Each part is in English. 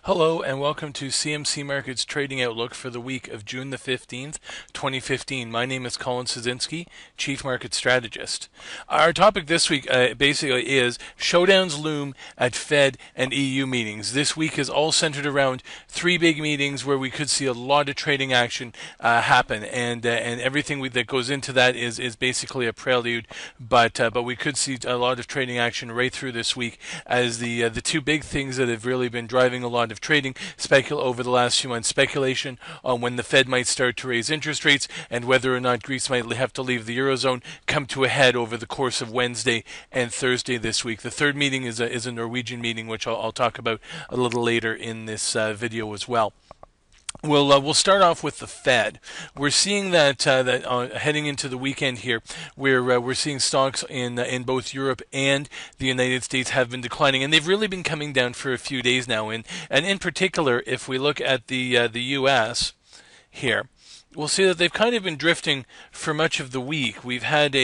Hello and welcome to CMC Markets Trading Outlook for the week of June the 15th, 2015. My name is Colin Szynski, Chief Market Strategist. Our topic this week basically is Showdowns loom at Fed and EU meetings. This week is all centered around three big meetings where we could see a lot of trading action happen, and everything that goes into that is basically a prelude, but we could see a lot of trading action right through this week as the two big things that have really been driving a lot of trading over the last few months: speculation on when the Fed might start to raise interest rates and whether or not Greece might have to leave the Eurozone, come to a head over the course of Wednesday and Thursday this week. The third meeting is a Norwegian meeting, which I'll talk about a little later in this video as well. We'll start off with the Fed. We're seeing that heading into the weekend here, we're seeing stocks in both Europe and the United States have been declining, and they've really been coming down for a few days now. And in particular, if we look at the US here, we'll see that they've kind of been drifting for much of the week. We've had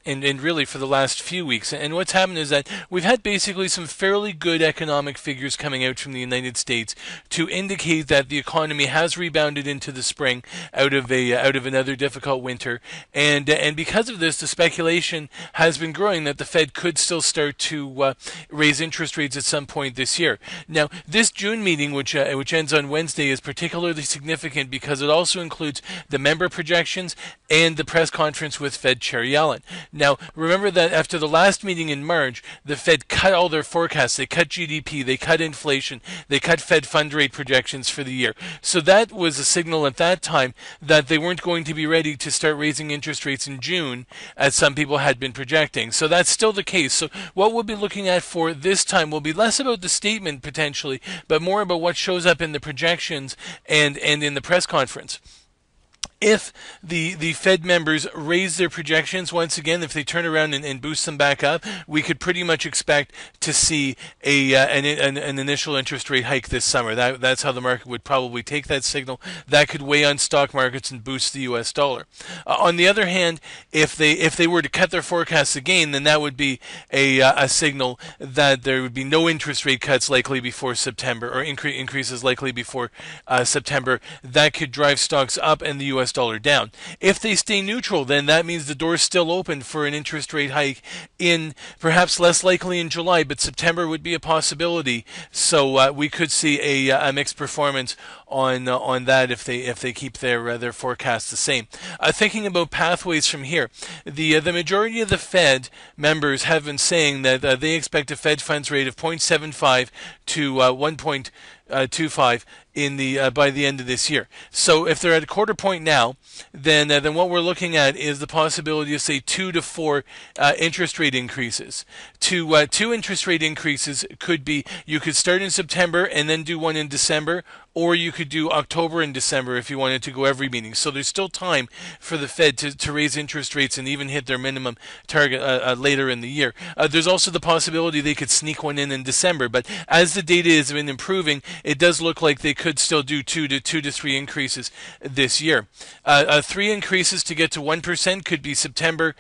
and really for the last few weeks. And what's happened is that we've had basically some fairly good economic figures coming out from the United States to indicate that the economy has rebounded into the spring out of another difficult winter. And because of this, the speculation has been growing that the Fed could still start to raise interest rates at some point this year. Now, this June meeting, which ends on Wednesday, is particularly significant because it also includes the member projections and the press conference with Fed Chair Yellen. Now, remember that after the last meeting in March, the Fed cut all their forecasts. They cut GDP, they cut inflation, they cut Fed fund rate projections for the year. So that was a signal at that time that they weren't going to be ready to start raising interest rates in June, as some people had been projecting. So that's still the case. So what we'll be looking at for this time will be less about the statement potentially, but more about what shows up in the projections and in the press conference. If the Fed members raise their projections once again, if they turn around and boost them back up, we could pretty much expect to see an initial interest rate hike this summer. That's how the market would probably take that signal. That could weigh on stock markets and boost the U.S. dollar. On the other hand, if they were to cut their forecasts again, then that would be a signal that there would be no interest rate cuts likely before September, or increases likely before September. That could drive stocks up and the U.S. dollar down. If they stay neutral, then that means the door's still open for an interest rate hike in perhaps less likely in July, but September would be a possibility. So we could see a mixed performance on that if they keep their forecasts the same. Thinking about pathways from here, the majority of the Fed members have been saying that they expect a Fed funds rate of 0.75 to 1.25 by the end of this year. So if they're at a quarter point now, then what we're looking at is the possibility of, say, 2 to 4 interest rate increases. Two interest rate increases could be, you could start in September and then do one in December, or you could do October and December if you wanted to go every meeting. So there's still time for the Fed to raise interest rates and even hit their minimum target later in the year. There's also the possibility they could sneak one in December, but as the data has been improving, it does look like they could still do 2 to 3 increases this year. 3 increases to get to 1% could be September,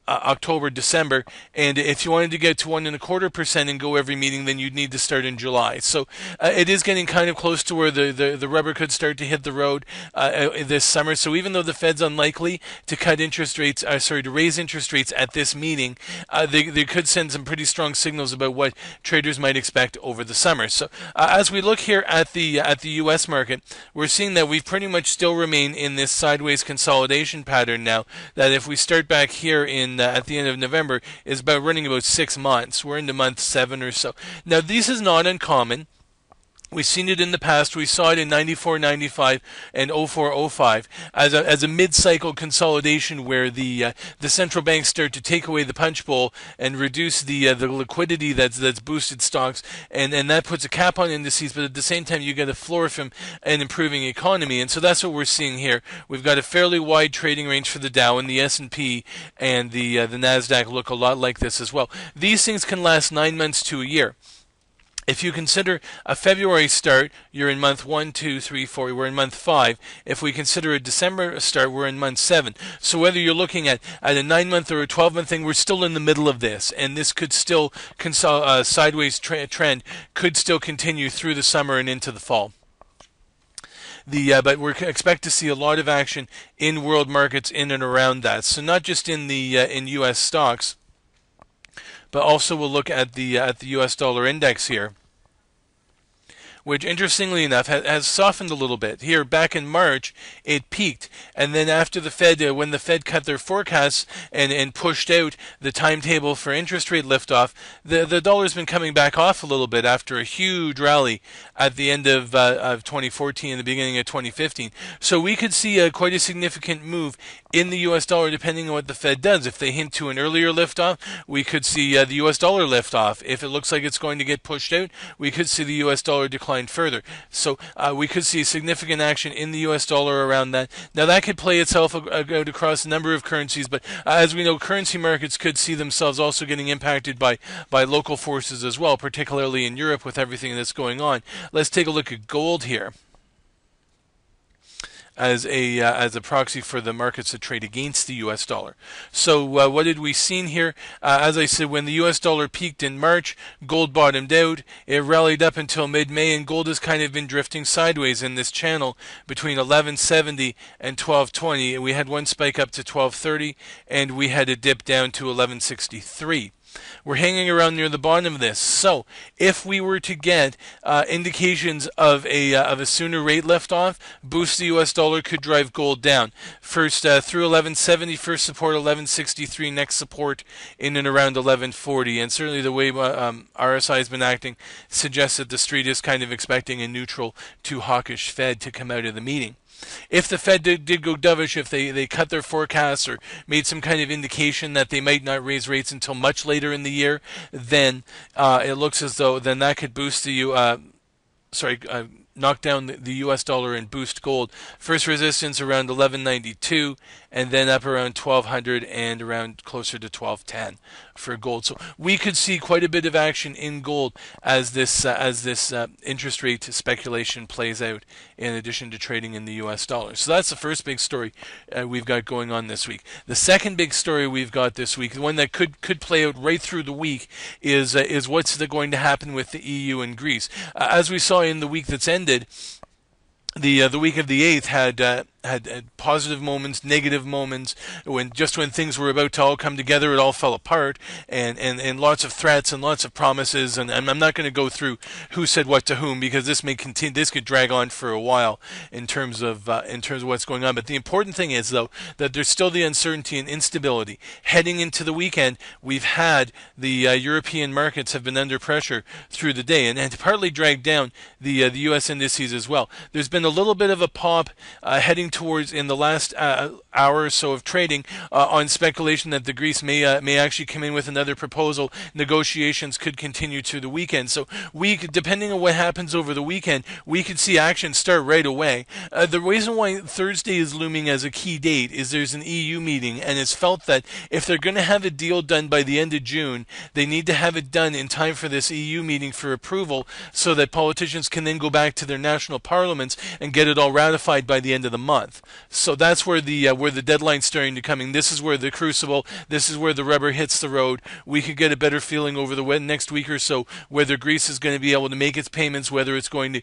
October, December, and if you wanted to get to 1.25% and go every meeting, then you'd need to start in July. So it is getting kind of close to where the rubber could start to hit the road this summer. So even though the Fed's unlikely to cut interest rates, to raise interest rates at this meeting, they could send some pretty strong signals about what traders might expect over the summer. So as we look here at the U.S. market, we're seeing that we pretty much still remain in this sideways consolidation pattern now. That if we start back here at the end of November, is running about 6 months. We're into month 7 or so. Now, this is not uncommon. We've seen it in the past. We saw it in 94, 95, and 04, 05 as a mid-cycle consolidation where the central banks start to take away the punch bowl and reduce the liquidity that's boosted stocks, and that puts a cap on indices. But at the same time, you get a floor from an improving economy, and so that's what we're seeing here. We've got a fairly wide trading range for the Dow, and the S&P and the Nasdaq look a lot like this as well. These things can last 9 months to a year. If you consider a February start, you're in month 1, 2, 3, 4, we're in month 5. If we consider a December start, we're in month 7. So whether you're looking at a 9-month or a 12-month thing, we're still in the middle of this. And this could still, sideways trend could still continue through the summer and into the fall. But we expect to see a lot of action in world markets in and around that. So not just in the in U.S. stocks, but also we'll look at the U.S. dollar index here, which interestingly enough has softened a little bit. Here back in March it peaked, and then after the Fed, when the Fed cut their forecasts and pushed out the timetable for interest rate liftoff, the dollar's been coming back off a little bit after a huge rally at the end of 2014 and the beginning of 2015. So we could see quite a significant move in the U.S. dollar depending on what the Fed does. If they hint to an earlier liftoff, we could see the U.S. dollar lift off. If it looks like it's going to get pushed out, we could see the U.S. dollar decline further. So we could see significant action in the U.S. dollar around that. Now that could play itself out across a number of currencies, but as we know, currency markets could see themselves also getting impacted by local forces as well, particularly in Europe with everything that's going on. Let's take a look at gold here as a proxy for the markets that trade against the U.S. dollar. So what did we see here? As I said, when the U.S. dollar peaked in March, gold bottomed out. It rallied up until mid-May, and gold has kind of been drifting sideways in this channel between 1170 and 1220. We had one spike up to 1230, and we had a dip down to 1163. We're hanging around near the bottom of this. So if we were to get indications of a sooner rate liftoff, boost the U.S. dollar could drive gold down. First through 1170, first support 1163, next support in and around 1140. And certainly the way RSI has been acting suggests that the street is kind of expecting a neutral to hawkish Fed to come out of the meeting. If the Fed did go dovish, if they cut their forecasts or made some kind of indication that they might not raise rates until much later in the year, then it looks as though then that could boost the knock down the U.S. dollar and boost gold. First resistance around 1192, and then up around 1200 and around closer to 1210 for gold. So we could see quite a bit of action in gold as this interest rate speculation plays out, in addition to trading in the U.S. dollar. So that's the first big story we've got going on this week. The second big story we've got this week, the one that could play out right through the week, is what's going to happen with the EU and Greece. As we saw in the week that's ended, the week of the 8th had positive moments, negative moments. When things were about to all come together, it all fell apart, and lots of threats and lots of promises. And I'm not going to go through who said what to whom, because this may continue. This could drag on for a while in terms of what's going on. But the important thing is, though, that there's still the uncertainty and instability heading into the weekend. We've had the European markets have been under pressure through the day, and partly dragged down the U.S. indices as well. There's been a little bit of a pop heading towards in the last hour or so of trading on speculation that the Greece may actually come in with another proposal. Negotiations could continue to the weekend. So depending on what happens over the weekend, we could see action start right away. The reason why Thursday is looming as a key date is there's an EU meeting, and it's felt that if they're going to have a deal done by the end of June, they need to have it done in time for this EU meeting for approval, so that politicians can then go back to their national parliaments and get it all ratified by the end of the month. So that's where the deadline's starting to come in. This is where the crucible, this is where the rubber hits the road. We could get a better feeling over the next week or so whether Greece is going to be able to make its payments, whether it's going to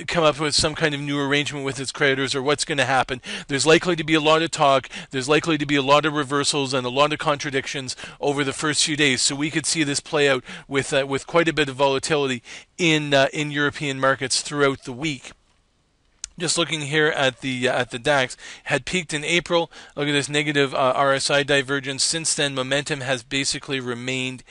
come up with some kind of new arrangement with its creditors, or what's going to happen. There's likely to be a lot of talk. There's likely to be a lot of reversals and a lot of contradictions over the first few days. So we could see this play out with quite a bit of volatility in European markets throughout the week. Just looking here at the DAX, had peaked in April. Look at this negative RSI divergence. Since then, momentum has basically remained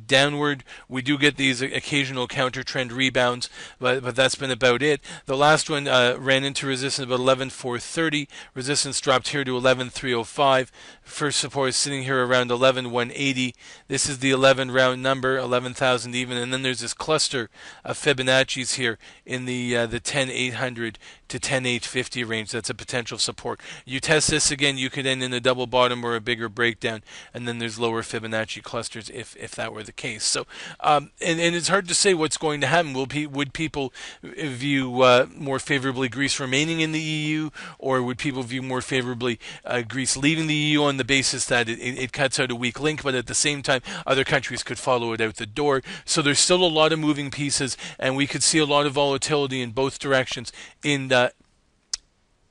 downward. We do get these occasional counter trend rebounds, but that's been about it. The last one ran into resistance about 11,430. Resistance dropped here to 11,305. First support is sitting here around 11,180. This is the 11 round number, 11,000 even, and then there's this cluster of Fibonacci's here in the 10,800. to 10,850 range. That's a potential support. You test this again, you could end in a double bottom or a bigger breakdown, and then there's lower Fibonacci clusters if that were the case. So, and it's hard to say what's going to happen. Would people view more favorably Greece remaining in the EU, or would people view more favorably Greece leaving the EU on the basis that it cuts out a weak link, but at the same time other countries could follow it out the door? So there's still a lot of moving pieces, and we could see a lot of volatility in both directions in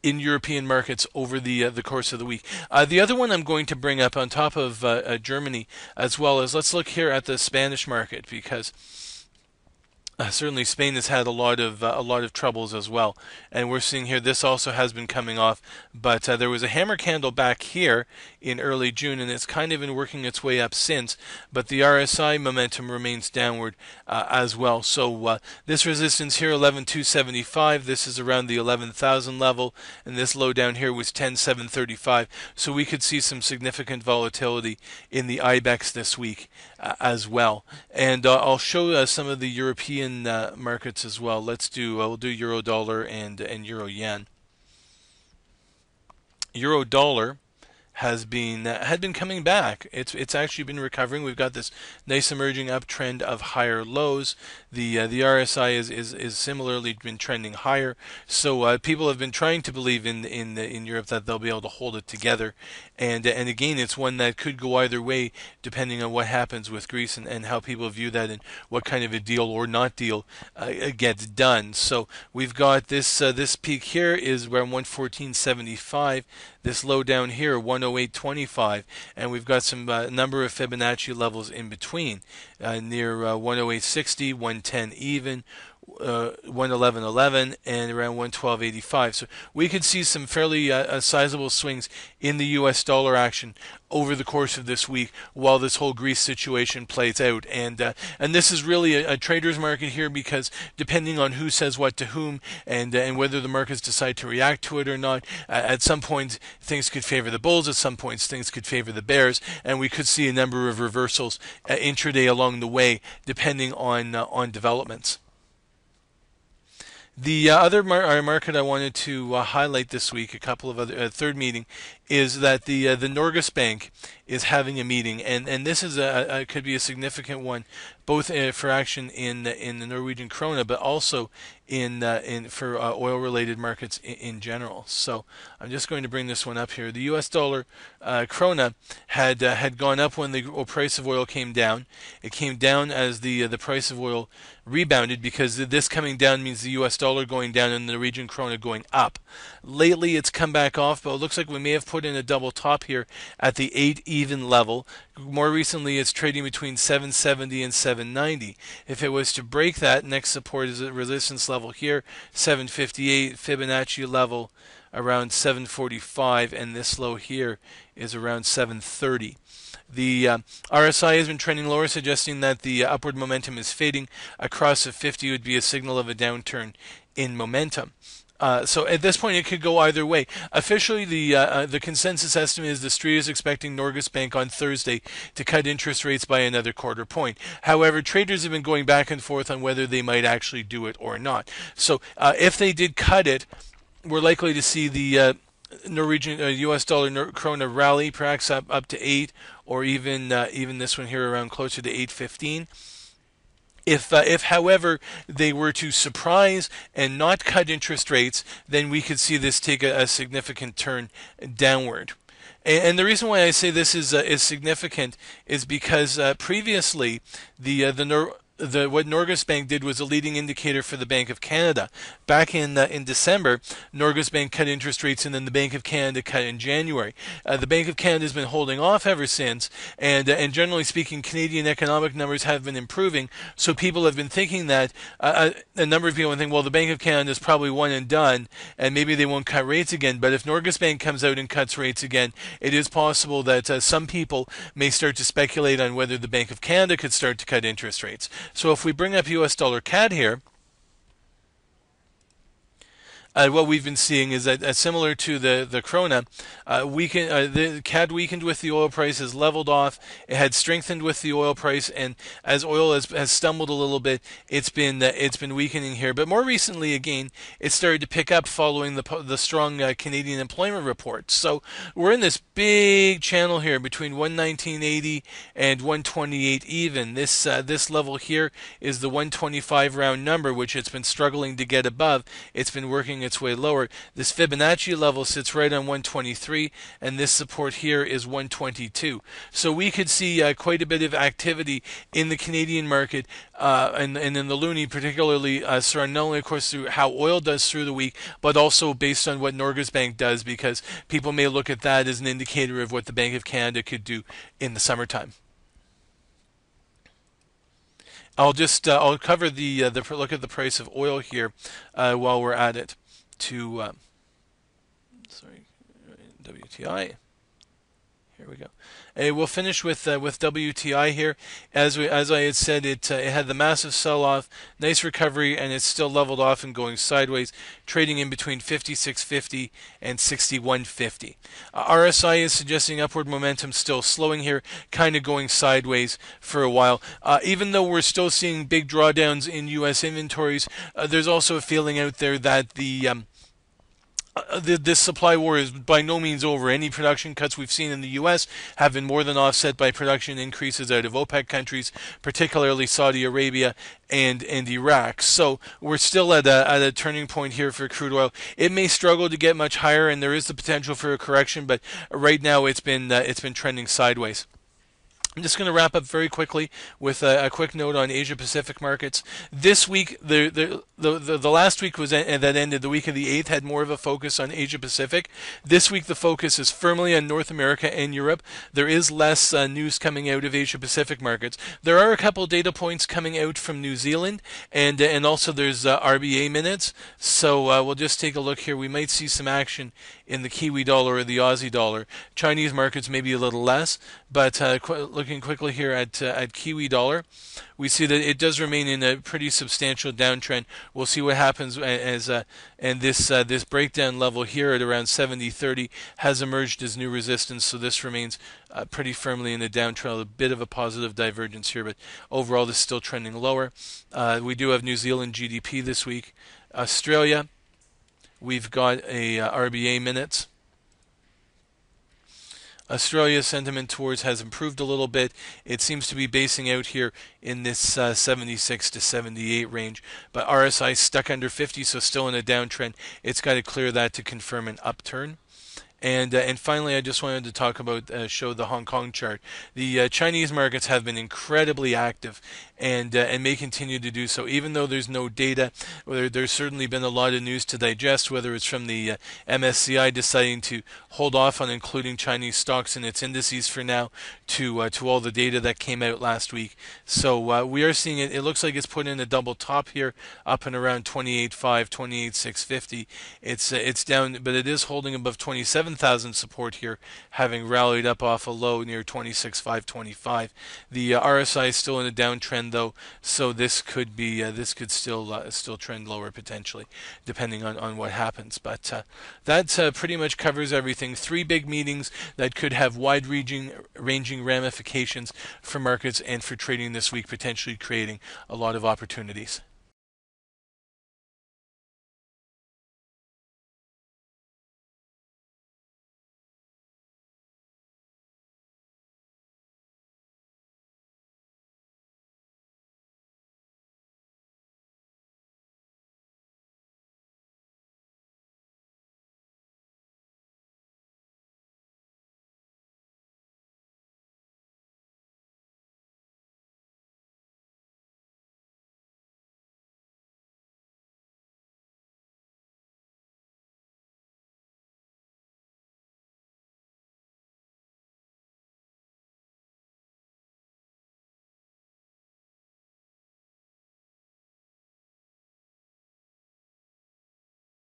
European markets over the course of the week. The other one I'm going to bring up on top of Germany as well is, let's look here at the Spanish market, because certainly Spain has had a lot of troubles as well, and we're seeing here this also has been coming off, but there was a hammer candle back here in early June, and it's kind of been working its way up since, but the RSI momentum remains downward as well. So this resistance here, 11,275, this is around the 11,000 level, and this low down here was 10,735. So we could see some significant volatility in the IBEX this week as well. And I'll show some of the European markets as well. We'll do euro dollar and euro yen. Euro dollar had been coming back. It's actually been recovering. We've got this nice emerging uptrend of higher lows. The RSI is similarly been trending higher. So people have been trying to believe in Europe that they'll be able to hold it together. And again, it's one that could go either way depending on what happens with Greece and how people view that and what kind of a deal or not deal gets done. So we've got this peak here is around 114.75. This low down here, 108.25, and we've got some number of Fibonacci levels in between, near 108.60, 110 even, 111.11, and around 112.85. So we could see some fairly sizable swings in the US dollar action over the course of this week while this whole Greece situation plays out. And this is really a trader's market here, because depending on who says what to whom and whether the markets decide to react to it or not, at some point things could favor the bulls, at some points things could favor the bears, and we could see a number of reversals intraday along the way depending on developments. The other market I wanted to highlight this week, a couple of other third meeting, is that the Norges Bank is having a meeting, and this is could be a significant one, both for action in the Norwegian krona, but also for oil-related markets in general. So I'm just going to bring this one up here. The U.S. dollar krona had gone up when the price of oil came down. It came down as the price of oil rebounded, because this coming down means the U.S. dollar going down and the Norwegian krona going up. Lately, it's come back off, but it looks like we may have put in a double top here at the 8 even level. More recently, it's trading between 770 and 790. If it was to break that, next support is a resistance level here, 758, Fibonacci level around 745, and this low here is around 730. The RSI has been trending lower, suggesting that the upward momentum is fading. A cross of 50 would be a signal of a downturn in momentum. So at this point, it could go either way. Officially, the consensus estimate is the street is expecting Norges Bank on Thursday to cut interest rates by another quarter point. However, traders have been going back and forth on whether they might actually do it or not. So if they did cut it, we're likely to see the Norwegian U.S. dollar krona rally, perhaps up to 8, or even this one here around closer to 8.15. If, however, they were to surprise and not cut interest rates, then we could see this take a significant turn downward. And the reason why I say this is significant is because previously what Norges Bank did was a leading indicator for the Bank of Canada. Back in December, Norges Bank cut interest rates, and then the Bank of Canada cut in January. The Bank of Canada has been holding off ever since, and generally speaking, Canadian economic numbers have been improving. So people have been thinking that a number of people think, well, the Bank of Canada is probably one and done, and maybe they won't cut rates again. But if Norges Bank comes out and cuts rates again, it is possible that some people may start to speculate on whether the Bank of Canada could start to cut interest rates. So if we bring up US dollar CAD here, what we've been seeing is that similar to the krona, the CAD weakened with the oil price, has leveled off. It had strengthened with the oil price, and as oil has stumbled a little bit, it's been weakening here. But more recently, again, it started to pick up following the strong Canadian employment report. So we're in this big channel here between 119.80 and 128 even. This level here is the 125 round number, which it's been struggling to get above. It's been working its way lower. This Fibonacci level sits right on 123, and this support here is 122. So we could see quite a bit of activity in the Canadian market and in the loonie, particularly surrounding not only, of course, through how oil does through the week, but also based on what Norges Bank does, because people may look at that as an indicator of what the Bank of Canada could do in the summertime. I'll cover the look at the price of oil here while we're at it. WTI. Here we go. We'll finish with WTI here. As I had said, it had the massive sell-off, nice recovery, and it's still leveled off and going sideways, trading in between 56.50 and 61.50. RSI is suggesting upward momentum, still slowing here, kind of going sideways for a while. Even though we're still seeing big drawdowns in U.S. inventories, there's also a feeling out there that this supply war is by no means over. Any production cuts we've seen in the U.S. have been more than offset by production increases out of OPEC countries, particularly Saudi Arabia and Iraq. So we're still at a turning point here for crude oil. It may struggle to get much higher, and there is the potential for a correction, but right now it's been trending sideways. I'm just going to wrap up very quickly with a quick note on Asia Pacific markets. This week, the last week that ended, the week of the 8th, had more of a focus on Asia Pacific. This week, the focus is firmly on North America and Europe. There is less news coming out of Asia Pacific markets. There are a couple data points coming out from New Zealand, and also there's RBA minutes. So we'll just take a look here. We might see some action in the Kiwi dollar or the Aussie dollar. Chinese markets maybe a little less, but looking quickly here at Kiwi dollar, we see that it does remain in a pretty substantial downtrend. We'll see what happens and this breakdown level here at around 70.30 has emerged as new resistance. So this remains pretty firmly in the downtrend. A bit of a positive divergence here, but overall this is still trending lower. We do have New Zealand GDP this week. Australia, we've got a RBA minutes. Australia's sentiment towards has improved a little bit. It seems to be basing out here in this 76 to 78 range, but RSI stuck under 50, so still in a downtrend. It's got to clear that to confirm an upturn. And finally, I just wanted to talk about show the Hong Kong chart. The Chinese markets have been incredibly active, and may continue to do so, even though there's no data. There's certainly been a lot of news to digest, whether it's from the MSCI deciding to hold off on including Chinese stocks in its indices for now, to all the data that came out last week. So we are seeing it. It looks like it's put in a double top here, up and around 28.5, 28.650. It's down, but it is holding above 27,000 support here, having rallied up off a low near 26,525. The RSI is still in a downtrend though, so this could be still trend lower potentially, depending on what happens. But that pretty much covers everything. Three big meetings that could have wide-ranging ramifications for markets and for trading this week, potentially creating a lot of opportunities.